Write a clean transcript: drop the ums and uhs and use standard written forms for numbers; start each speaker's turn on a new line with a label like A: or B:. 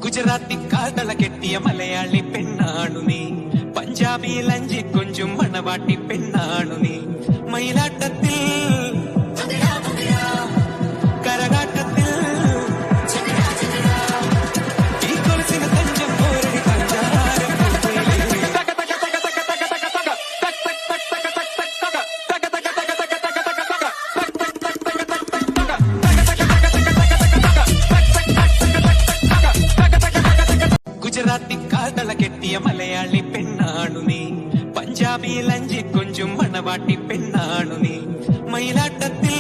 A: ഗുജറാത്തി കാതള കെട്ടിയ മലയാളി പെണ്ണാണു നീ, പഞ്ചാബിയിൽ അഞ്ചി കൊഞ്ചും മണവാട്ടി പെണ്ണാണു നീ. മയിലാട്ടത്തിൽ കരകാട്ടത്തിൽ ഈ കൊലുസിന് തഞ്ചം പോരടി പഞ്ചാരം ഗുജറാത്തി കാതള കെട്ടിയ മലയാളി പെണ്ണാണു നീ, പഞ്ചാബിയിൽ അഞ്ചി കൊഞ്ചും മണവാട്ടി പെണ്ണാണു നീ. മയിലാട്ടത്തിൽ